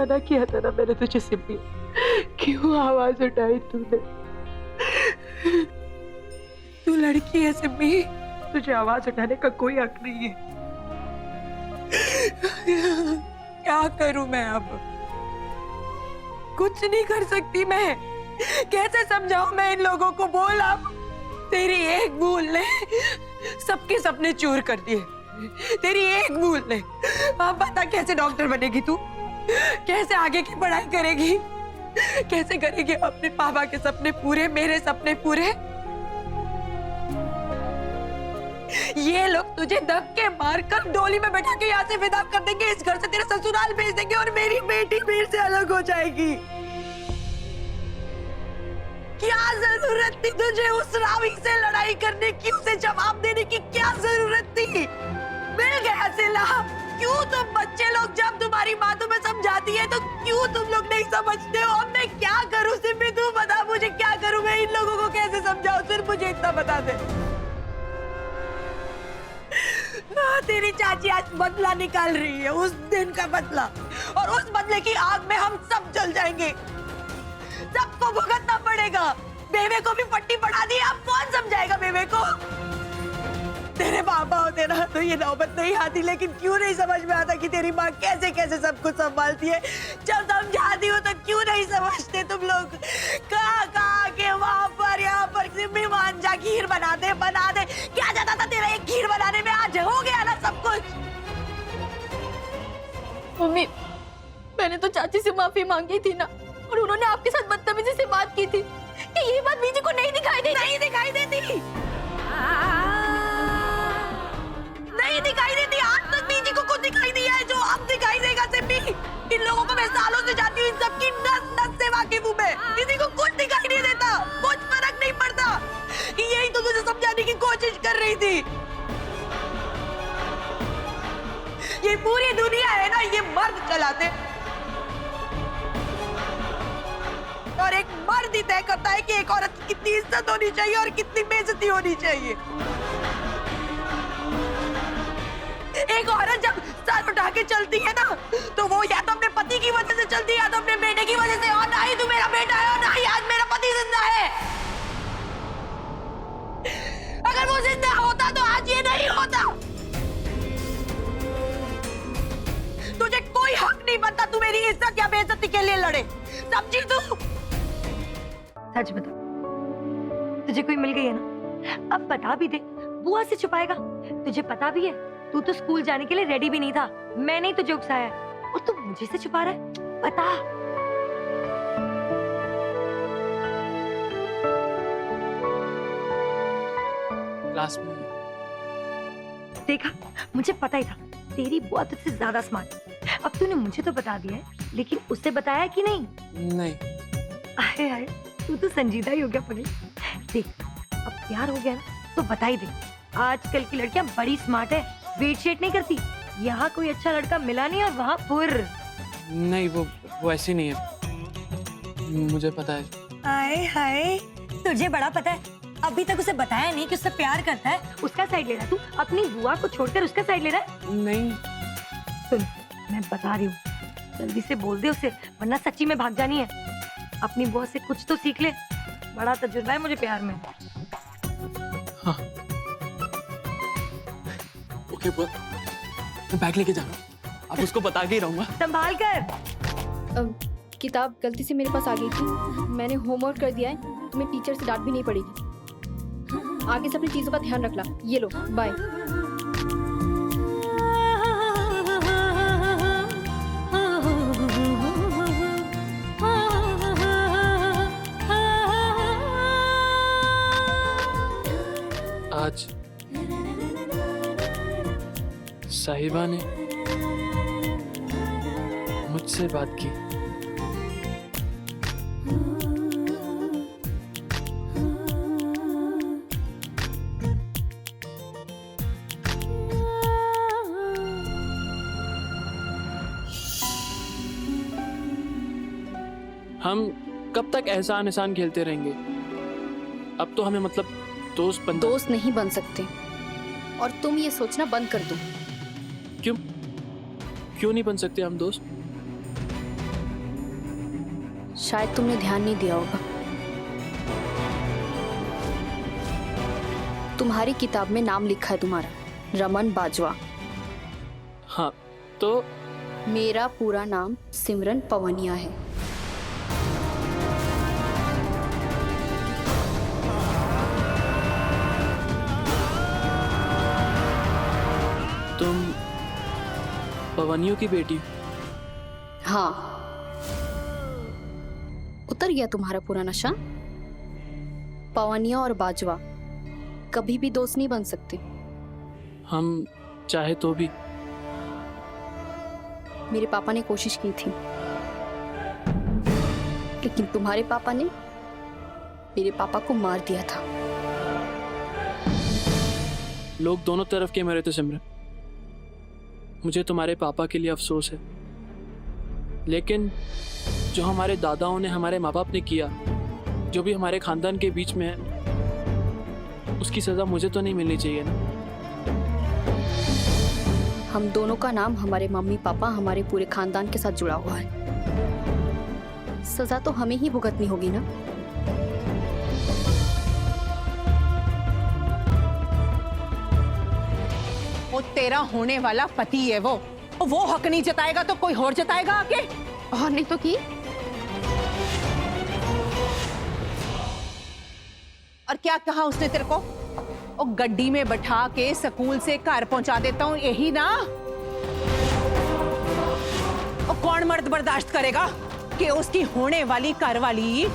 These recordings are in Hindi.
मना किया था ना मैंने तुझे सिम्मी, क्यों आवाज उठाई तूने? तू लड़की है सिम्मी, तुझे आवाज उठाने का कोई हक नहीं है। क्या करूं मैं अब? कुछ नहीं कर सकती मैं। कैसे समझाऊं मैं इन लोगों को? बोल अब। तेरी एक भूल ने सबके सपने चूर कर दिए। तेरी एक भूल ने। अब बता कैसे डॉक्टर बनेगी तू? कैसे आगे की पढ़ाई करेगी? कैसे करेगी अपने पापा के सपने पूरे, मेरे सपने पूरे? ये लोग तुझे धक्के मारकर डोली में बैठा के यहाँ से विदा कर देंगे, इस घर से तेरे ससुराल भेज देंगे और मेरी बेटी मेरे से अलग हो जाएगी। क्या जरूरत थी तुझे उस रावी से लड़ाई करने की, उसे जवाब देने की क्या जरूरत थी? मिल गया सिला। क्यों तुम बच्चे लोग, जब तुम्हारी माँ तुम्हें समझाती है तो क्यों तुम लोग नहीं समझते हो? अब मैं क्या करूं सिम्मी, तू बता मुझे क्या करूं? मैं इन लोगों को कैसे समझाऊं? सिर्फ मुझे इतना बता दे। तेरी चाची आज बदला निकाल रही है, उस दिन का बदला, और उस बदले की आग में हम सब जल जाएंगे। सबको भुगतना पड़ेगा। बेबे को भी पट्टी पढ़ा दी, अब कौन समझाएगा बेबे को? तेरे पापा होते ना तो ये नौबत नहीं आती, लेकिन क्यों नहीं समझ में आता कि तेरी माँ कैसे कैसे सब कुछ संभालती है? जब समझाती हो तो क्यों नहीं समझते तुम लोग? कहाँ के वहाँ पर यहाँ पर सिम्मी मान जा, खीर बना दे बना दे। क्या जाता था तेरा एक खीर बनाने में? आज हो गया ना सब कुछ। मम्मी, मैंने तो चाची से माफी मांगी थी ना, और उन्होंने आपके साथ बदतमीजी से बात की थी। कि ये बात बीजी को नहीं दिखाई देती? नहीं दिखाई देती, नहीं दिखाई देती। आज तक बीजी को कुछ दिखाई दिया है जो अब दिखाई देगा सिम्मी? इन लोगों को मैं सालों से जानती हूँ, इन सबकी नस नस से वाकिफ हूँ मैं। किसी को कुछ दिखाई नहीं देता, कुछ फर्क नहीं पड़ता। यही तो तुझे समझाने की कोशिश कर रही थी। ये पूरी दुनिया है ना, ये मर्द चलाते, और एक मर्द ही तय करता है कि एक औरत की कितनी इज्जत होनी चाहिए और कितनी बेइज्जती होनी चाहिए। एक औरत जब सर उठा के चलती है ना, तो वो या तो अपने पति की वजह से चलती है या तो अपने बेटे की वजह से। और ना ही तू मेरा बेटा है और ना ही आज मेरा पति जिंदा है। अगर वो जिंदा होता तो आज ये नहीं होता। तुझे कोई हक नहीं बनता तू मेरी इज्जत या बेइज्जती के लिए लड़े, समझी तू? सच बता, तुझे कोई मिल गई है ना? अब बता भी दे, बुआ से छुपाएगा? तुझे पता भी है तू तो स्कूल जाने के लिए रेडी भी नहीं था, मैंने ही तुझे उकसाया और तू मुझे से छुपा रहा है? बता। क्लास में देखा, मुझे पता ही था तेरी बुआ तुझसे ज्यादा स्मार्ट है। अब तूने मुझे तो बता दिया है, लेकिन उससे बताया कि नहीं? नहीं। अरे यार, तू तो संजीदा ही हो गया पगली। देख, अब प्यार हो गया ना तो बता ही दे। आजकल की लड़कियां बड़ी स्मार्ट है, वेट शेट नहीं करती। यहाँ कोई अच्छा लड़का मिला नहीं और वहाँ फुर। नहीं, वो ऐसी नहीं है, मुझे पता है। हाय हाय, तुझे बड़ा पता है। अभी तक उसे बताया नहीं कि उससे प्यार करता है। उसका साइड ले रहा है तू, अपनी बुआ को छोड़कर उसका साइड ले रहा है। नहीं। सुन, मैं बता रही हूँ, जल्दी से बोल दे उसे, वरना सच्ची में भाग जानी है। अपनी बुआ से कुछ तो सीख ले, बड़ा तजुर्बा है मुझे प्यार में। हाँ। ओके बुआ, मैं बैग लेके जा रहा हूँ, अब उसको बता के ही रहूंगा। संभाल कर। किताब गलती से मेरे पास आ गई थी, मैंने होमवर्क कर दिया है, तुम्हें टीचर से डांट भी नहीं पड़ेगी। आगे से अपनी चीजों का ध्यान रखना। ये लो, बाय। आज साहिबा ने मुझसे बात की। हम कब तक एहसान एहसान खेलते रहेंगे? अब तो हमें मतलब दोस्त नहीं बन सकते, और तुम ये सोचना बंद कर दो। क्यों नहीं बन सकते हम दोस्त? शायद तुमने ध्यान नहीं दिया होगा। तुम्हारी किताब में नाम लिखा है तुम्हारा, रमन बाजवा। हाँ तो मेरा पूरा नाम सिमरन पवनिया है। तुम पवनियों की बेटी? हाँ, उतर गया तुम्हारा पूरा नशा। पवनिया और बाजवा कभी भी दोस्त नहीं बन सकते। हम चाहे तो भी। मेरे पापा ने कोशिश की थी, लेकिन तुम्हारे पापा ने मेरे पापा को मार दिया था। लोग दोनों तरफ के मरे थे सिमरन। मुझे तुम्हारे पापा के लिए अफसोस है, लेकिन जो हमारे दादाओं ने हमारे माँ बाप ने किया, जो भी हमारे खानदान के बीच में है, उसकी सजा मुझे तो नहीं मिलनी चाहिए ना। हम दोनों का नाम हमारे मम्मी पापा, हमारे पूरे खानदान के साथ जुड़ा हुआ है। सजा तो हमें ही भुगतनी होगी ना। वो तेरा होने वाला पति है। वो हक नहीं जताएगा तो कोई और जताएगा आके। और नहीं तो की। और क्या कहा उसने तेरे को? वो गड्डी में बैठा के स्कूल से घर पहुंचा देता हूं, यही ना? और कौन मर्द बर्दाश्त करेगा कि उसकी होने वाली घरवाली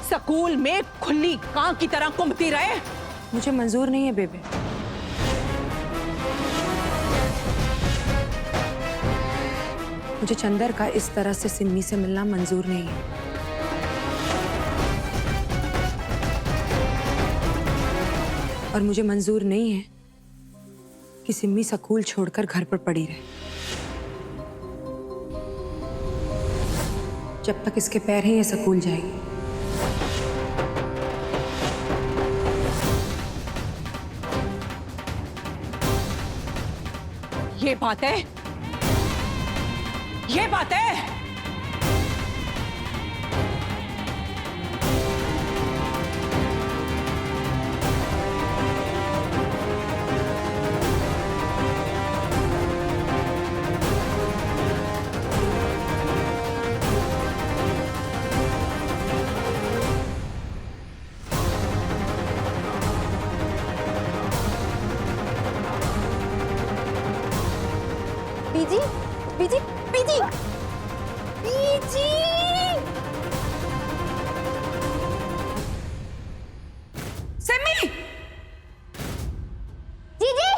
स्कूल में खुली कां की तरह घूमती रहे? मुझे मंजूर नहीं है बेबे। मुझे चंदर का इस तरह से सिम्मी से मिलना मंजूर नहीं है। और मुझे मंजूर नहीं है कि सिम्मी स्कूल छोड़कर घर पर पड़ी रहे। जब तक इसके पैर हैं ये स्कूल जाएगी। ये बात है, ये बात है। पीजी, पीजी, पीजी, पीजी। सिम्मी! जीजी,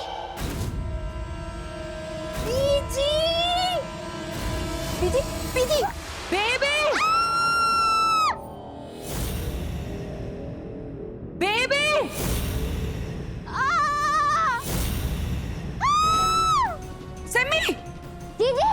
पीजी, पीजी, पीजी। बेबी! बेबी! सिम्मी! जीजी,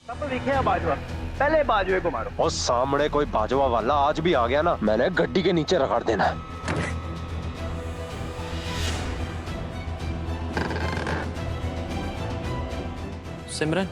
सब दिखे हैं बाजवा, पहले बाजवे को मारो। और सामने कोई बाजवा वाला आज भी आ गया ना, मैंने गड्डी के नीचे रगड़ देना है। सिमरन,